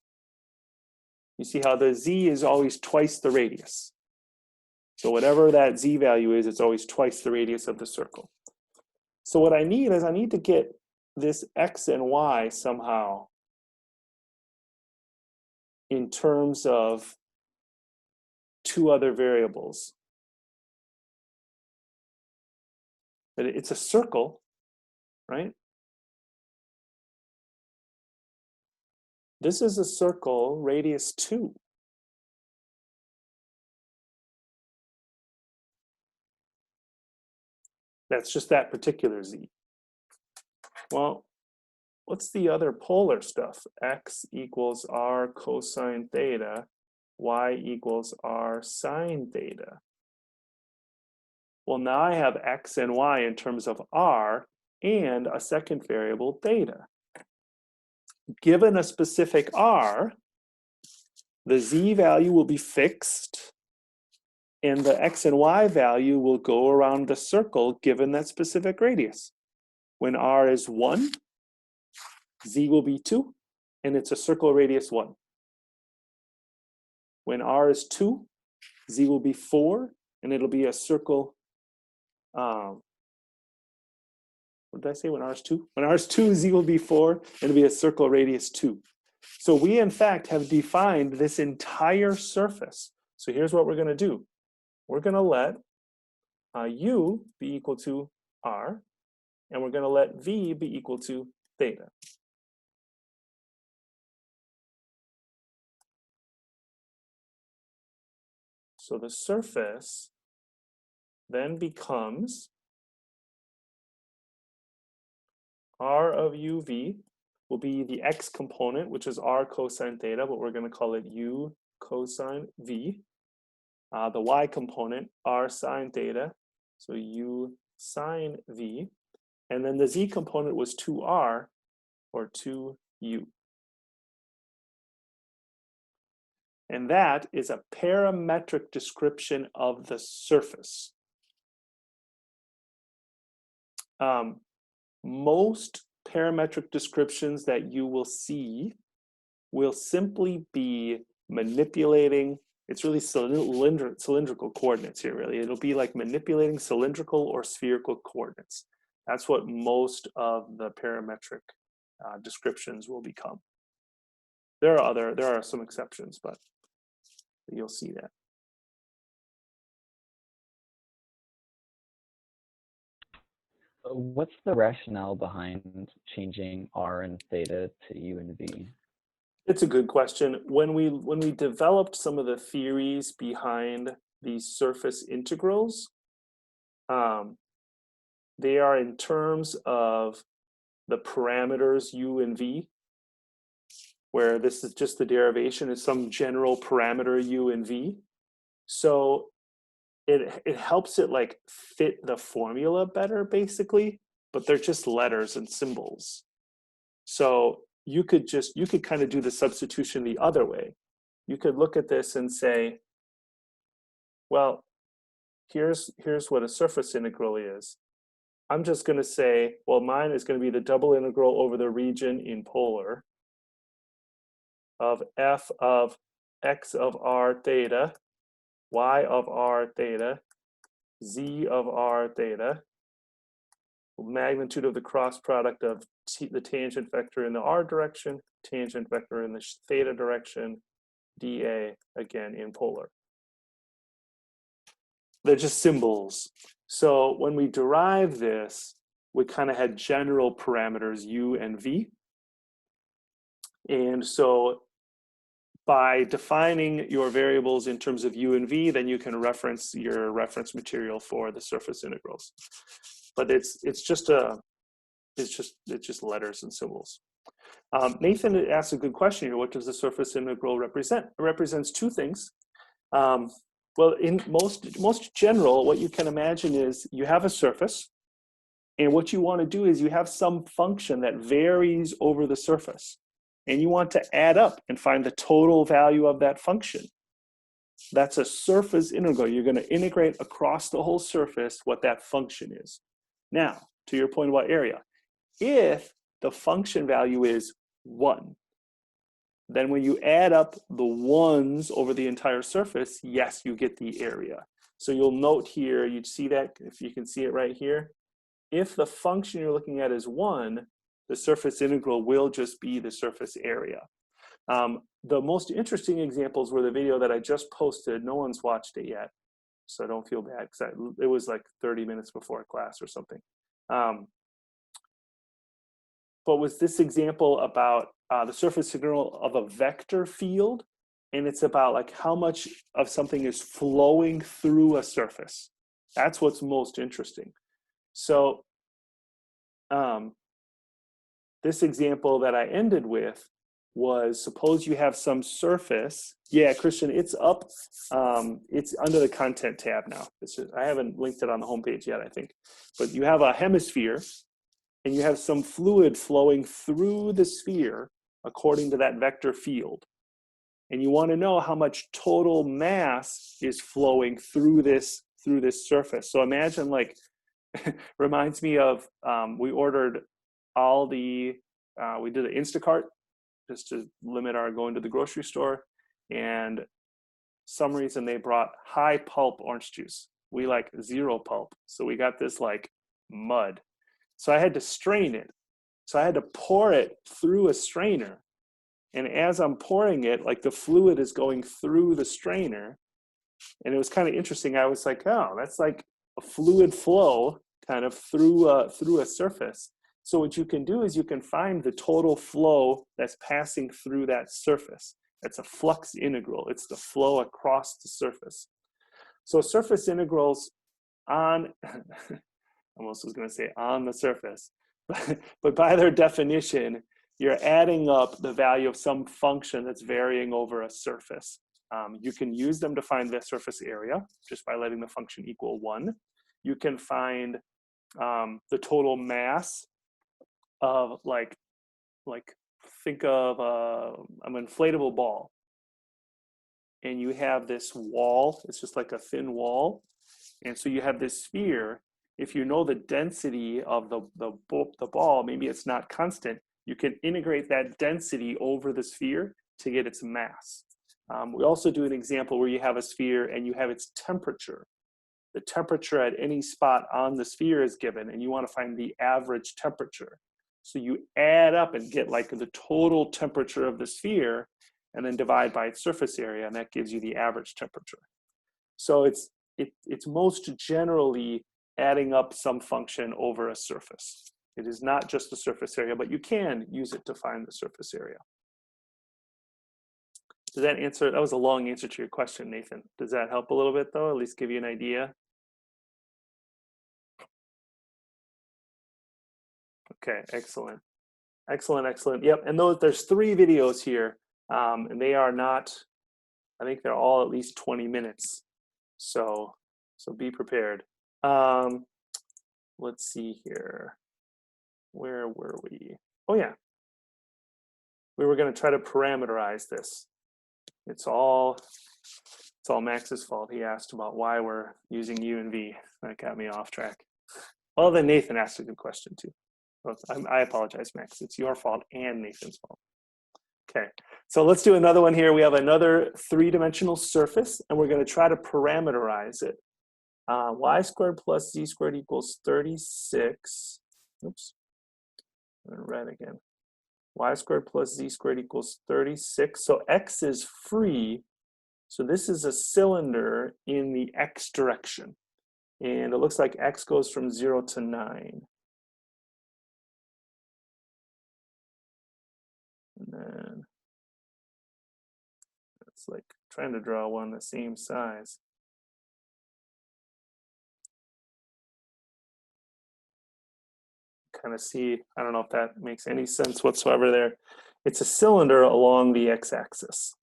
You see how the z is always twice the radius. So whatever that z value is, it's always twice the radius of the circle. So what I need is I need to get this x and y somehow in terms of two other variables. But it's a circle, right? This is a circle, radius 2. That's just that particular z. Well, what's the other polar stuff? X equals r cosine theta, y equals r sine theta. Well, now I have x and y in terms of r and a second variable theta. Given a specific r, the z value will be fixed and the x and y value will go around the circle given that specific radius. When r is 1, z will be 2, and it's a circle radius 1. When r is 2, z will be 4, and it'll be a circle, what did I say when r is 2? When r is 2, z will be 4, and it'll be a circle radius 2. So we, in fact, have defined this entire surface. So here's what we're going to do. We're going to let u be equal to r, and we're going to let v be equal to theta. So the surface then becomes r of uv will be the x component, which is r cosine theta, but we're going to call it u cosine v. The y component, r sine theta, so u sine v. And then the z component was 2r, or 2u. And that is a parametric description of the surface. Most parametric descriptions that you will see will simply be manipulating, it's really cylindrical coordinates here, really. It'll be like manipulating cylindrical or spherical coordinates. That's what most of the parametric descriptions will become. There are some exceptions, but you'll see that. What's the rationale behind changing r and theta to u and v? It's a good question. When we developed some of the theories behind these surface integrals, they are in terms of the parameters u and v, where this is just the derivation is some general parameter u and v. So it helps it like fit the formula better, basically, but they're just letters and symbols. So you could kind of do the substitution the other way. You could look at this and say, well, here's what a surface integral is. I'm just going to say, well, mine is going to be the double integral over the region in polar of f of x of r theta, y of r theta, z of r theta, magnitude of the cross product of the tangent vector in the r direction, tangent vector in the theta direction, dA, again in polar. They're just symbols. So when we derive this, we kind of had general parameters u and v. And so by defining your variables in terms of u and v, then you can reference your reference material for the surface integrals. But it's just letters and symbols. Nathan asked a good question here. What does the surface integral represent? It represents two things. Well, in most general, what you can imagine is you have a surface, and what you want to do is you have some function that varies over the surface, and you want to add up and find the total value of that function. That's a surface integral. You're going to integrate across the whole surface what that function is. Now, to your point about area, if the function value is 1, then when you add up the ones over the entire surface, yes, you get the area. So you'll note here, you'd see that, if you can see it right here, if the function you're looking at is 1, the surface integral will just be the surface area. The most interesting examples were the video that I just posted. No one's watched it yet, so don't feel bad, because it was like 30 minutes before class or something. But was this example about the surface integral of a vector field, and it's about like how much of something is flowing through a surface. That's what's most interesting. So this example that I ended with was, suppose you have some surface. Yeah, Christian, it's up. It's under the content tab now. I haven't linked it on the homepage yet, I think. But you have a hemisphere, and you have some fluid flowing through the sphere according to that vector field. And you want to know how much total mass is flowing through this surface. So imagine, like, reminds me of, we ordered all the, we did an Instacart just to limit our going to the grocery store. And some reason they brought high pulp orange juice. We like 0 pulp. So we got this like mud. So I had to strain it. So I had to pour it through a strainer. And as I'm pouring it, like the fluid is going through the strainer. And it was kind of interesting. I was like, oh, that's like a fluid flow kind of through a surface. So what you can do is you can find the total flow that's passing through that surface. That's a flux integral. It's the flow across the surface. So surface integrals on, almost was going to say on the surface, but by their definition, you're adding up the value of some function that's varying over a surface. You can use them to find the surface area just by letting the function equal 1. You can find the total mass of like think of an inflatable ball, and you have this wall. It's just like a thin wall, and so you have this sphere. If you know the density of the ball, maybe it's not constant, you can integrate that density over the sphere to get its mass. We also do an example where you have a sphere and you have its temperature. The temperature at any spot on the sphere is given, and you want to find the average temperature. So you add up and get like the total temperature of the sphere and then divide by its surface area, and that gives you the average temperature. So it's most generally adding up some function over a surface. It is not just the surface area, but you can use it to find the surface area. Does that answer? That was a long answer to your question, Nathan. Does that help a little bit though? At least give you an idea? Okay, excellent. Excellent, excellent. Yep, and there's 3 videos here, and they are not, I think they're all at least 20 minutes. So be prepared. Let's see here. Where were we? Oh yeah. We were going to try to parameterize this. It's all Max's fault. He asked about why we're using U and V. That got me off track. Well, then Nathan asked a good question too. I apologize, Max. It's your fault and Nathan's fault. Okay, so let's do another one here. We have another 3-dimensional surface, and we're going to try to parameterize it. Y squared plus z squared equals 36. Oops, I'm gonna write again. Y squared plus z squared equals 36. So x is free. So this is a cylinder in the x direction. And it looks like x goes from 0 to 9. And then it's like trying to draw one the same size. Kind of see, I don't know if that makes any sense whatsoever there. It's a cylinder along the x-axis.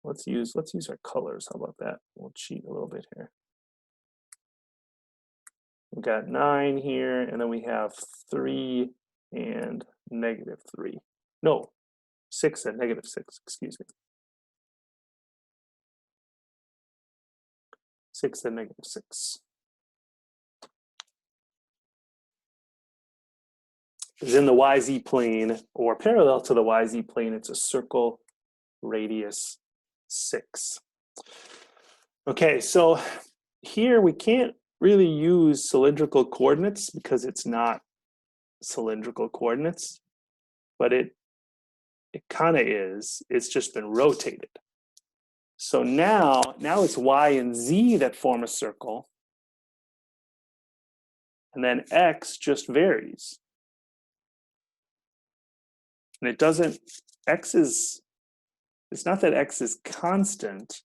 Let's use our colors. How about that? We'll cheat a little bit here. We've got 9 here, and then we have 3 and -3. No, 6 and -6, excuse me. 6 and -6. Is in the YZ plane, or parallel to the YZ plane, it's a circle radius 6. Okay, so here we can't really use cylindrical coordinates because it's not cylindrical coordinates, but it kind of is. It's just been rotated. So now it's y and z that form a circle, and then x just varies. And it doesn't, it's not that x is constant,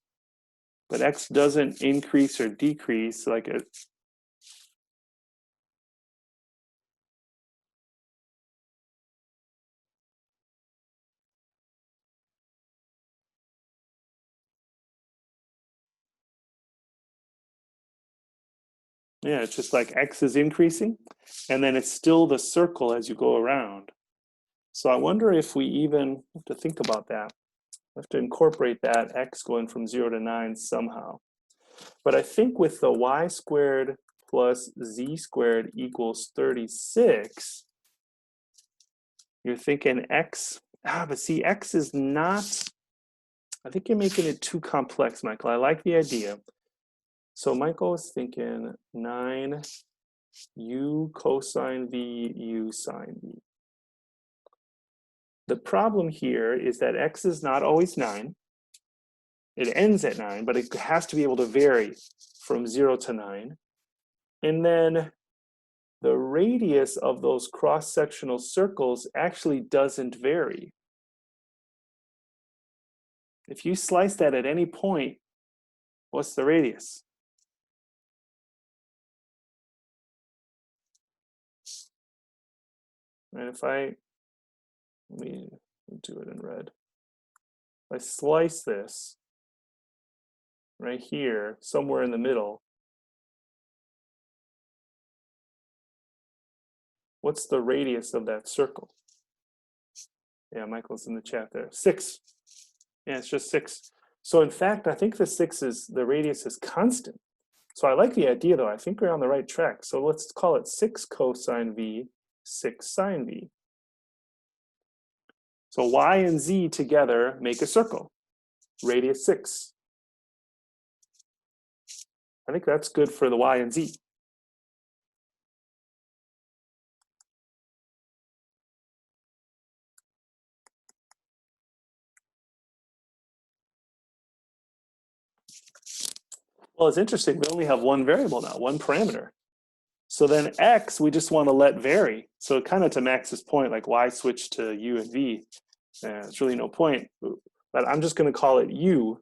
but x doesn't increase or decrease like it. Yeah, it's just like x is increasing, and then it's still the circle as you go around. So I wonder if we even have to think about that. We have to incorporate that x going from 0 to 9 somehow. But I think with the y squared plus z squared equals 36, you're thinking x, but see, x is not, I think you're making it too complex, Michael. I like the idea. So Michael is thinking 9 u cosine v u sine v. The problem here is that x is not always 9. It ends at 9, but it has to be able to vary from 0 to 9. And then the radius of those cross-sectional circles actually doesn't vary. If you slice that at any point, what's the radius? And if let me do it in red. If I slice this right here, somewhere in the middle, what's the radius of that circle? Yeah, Michael's in the chat there. 6. Yeah, it's just 6. So in fact, I think the radius is constant. So I like the idea though. I think we're on the right track. So let's call it 6 cosine V, 6 sine V. So y and z together make a circle, radius 6. I think that's good for the y and z. Well, it's interesting. We only have one variable now, one parameter. So then x, we just want to let vary. So kind of to Max's point, like why switch to u and v? It's really no point. But I'm just going to call it u,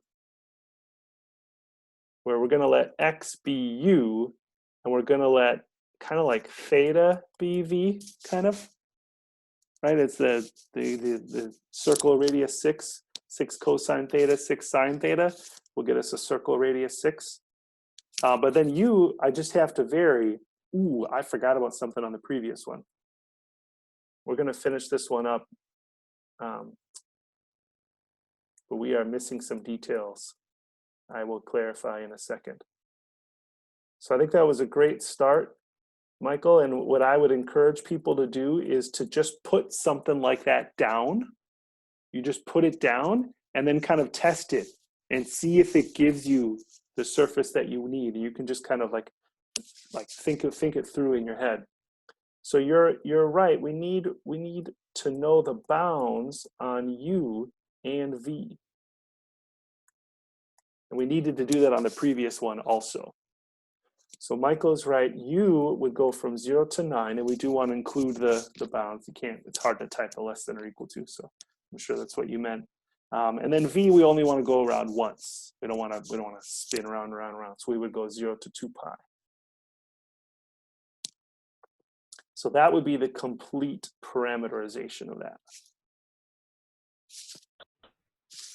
where we're going to let x be u, and we're going to let kind of like theta be v, kind of. Right? It's the circle radius 6, 6 cosine theta, 6 sine theta will get us a circle radius 6. But then u, I just have to vary. Ooh, I forgot about something on the previous one. We're going to finish this one up, but we are missing some details. I will clarify in a second. So I think that was a great start, Michael. And what I would encourage people to do is to just put something like that down. You just put it down and then kind of test it and see if it gives you the surface that you need. You can just kind of like think it through in your head. So you're right. We need to know the bounds on u and v. And we needed to do that on the previous one also. So Michael's right. U would go from 0 to 9, and we do want to include the bounds. You can't. It's hard to type a less than or equal to. So I'm sure that's what you meant. And then v, we only want to go around once. We don't want to spin around. So we would go 0 to 2 pi. So that would be the complete parameterization of that.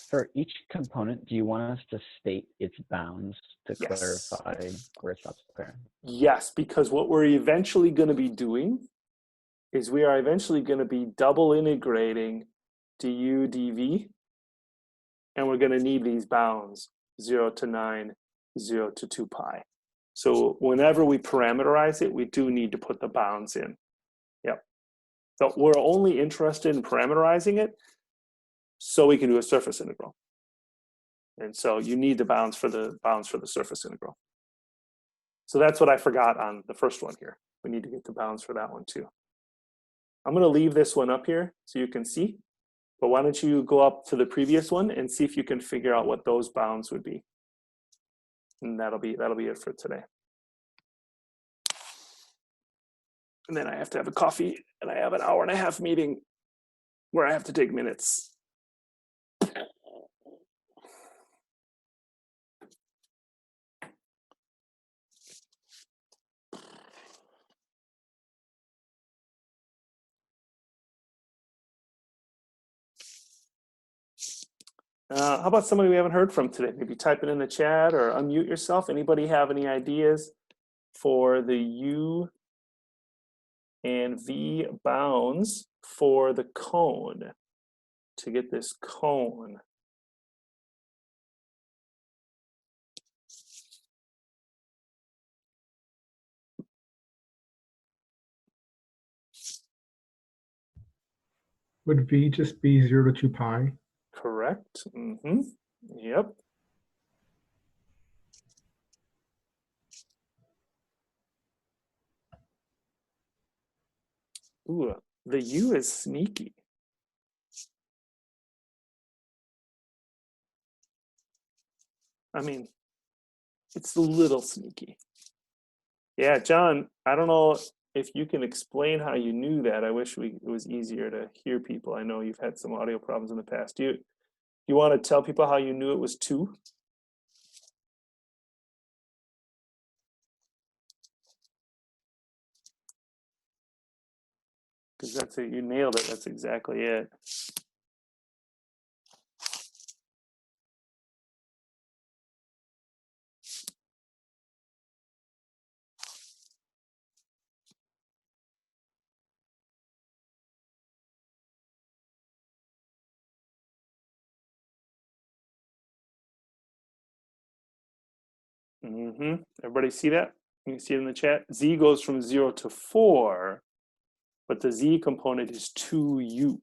For each component, do you want us to state its bounds to Yes. clarify where it stops? Okay. Yes, because what we're eventually going to be doing is we are eventually going to be double integrating du dv, and we're going to need these bounds 0 to 9, 0 to 2 pi. So whenever we parameterize it, we do need to put the bounds in. Yep. So we're only interested in parameterizing it so we can do a surface integral. And so you need the bounds for the surface integral. So that's what I forgot on the first one here. We need to get the bounds for that one too. I'm going to leave this one up here so you can see. But why don't you go up to the previous one and see if you can figure out what those bounds would be. And that'll be it for today. And then I have to have a coffee, and I have an hour-and-a-half meeting where I have to take minutes. How about somebody we haven't heard from today? Maybe type it in the chat or unmute yourself. Anybody have any ideas for the U and V bounds for the cone, to get this cone? Would V just be 0 to 2 pi? Correct. Mm-hmm. Yep. Ooh, the U is sneaky. I mean, it's a little sneaky. Yeah, John, I don't know if you can explain how you knew that. I wish it was easier to hear people. I know you've had some audio problems in the past. Do you want to tell people how you knew it was 2? because that's it. You nailed it. That's exactly it. Everybody see that? You can see it in the chat. Z goes from 0 to 4, but the Z component is 2U.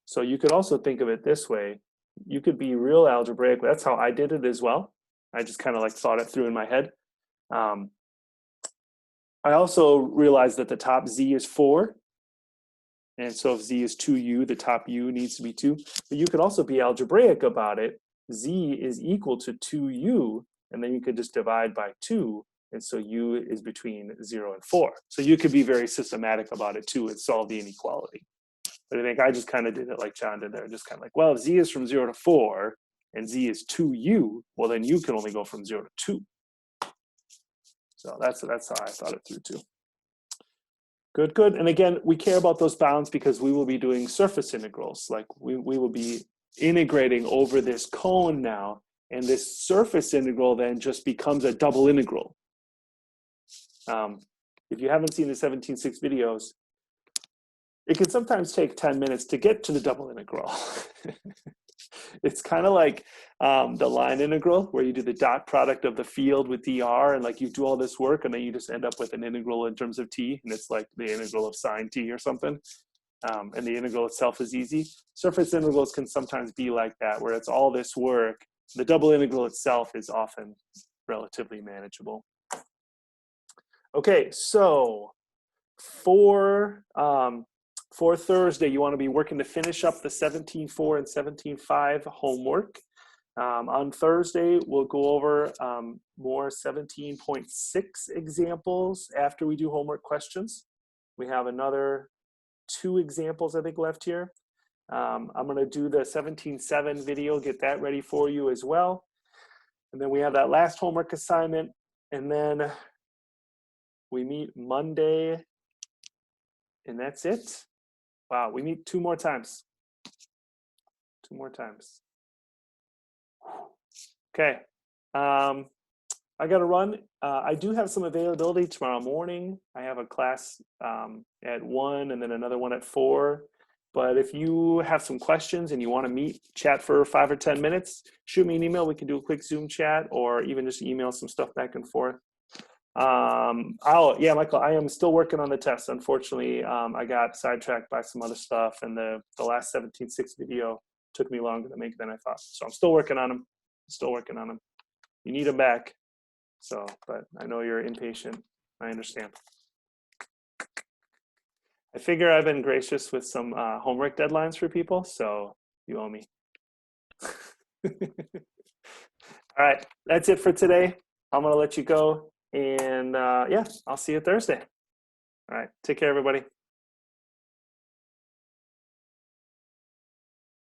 So you could also think of it this way. You could be real algebraic. That's how I did it as well. I just kind of like thought it through in my head. I also realized that the top Z is 4. And so if Z is 2U, the top U needs to be 2. But you could also be algebraic about it. Z is equal to 2U, and then you could just divide by 2. And so U is between 0 and 4. So you could be very systematic about it too and solve the inequality. But I think I just kind of did it like John did there, just kind of like, well, if Z is from 0 to 4 and Z is 2U, well, then U can only go from 0 to 2. So that's how I thought it through too. Good, good. And again, we care about those bounds because we will be doing surface integrals. Like we will be integrating over this cone now, and this surface integral then just becomes a double integral. If you haven't seen the 17.6 videos, it can sometimes take 10 minutes to get to the double integral. It's kind of like the line integral where you do the dot product of the field with dr, and like you do all this work and then you just end up with an integral in terms of t, and it's like the integral of sine t or something. And the integral itself is easy. Surface integrals can sometimes be like that, where it's all this work. The double integral itself is often relatively manageable. Okay, so for Thursday, you want to be working to finish up the 17.4 and 17.5 homework. On Thursday, we'll go over more 17.6 examples after we do homework questions. We have another 2 examples, I think, left here. I'm going to do the 17.7 video, get that ready for you as well. And then we have that last homework assignment. And then we meet Monday, and that's it. Wow, we meet 2 more times. 2 more times. Okay, I got to run. I do have some availability tomorrow morning. I have a class at 1 and then another one at 4. But if you have some questions and you want to meet, chat for 5 or 10 minutes, shoot me an email. We can do a quick Zoom chat or even just email some stuff back and forth. Yeah, Michael, I am still working on the test. Unfortunately, I got sidetracked by some other stuff, and the last 17.6 video took me longer to make than I thought. So I'm still working on them. Still working on them. You need them back. So, but I know you're impatient. I understand. I figure I've been gracious with some homework deadlines for people, so you owe me. All right, that's it for today. I'm gonna let you go. And yeah, I'll see you Thursday. All right, take care, everybody.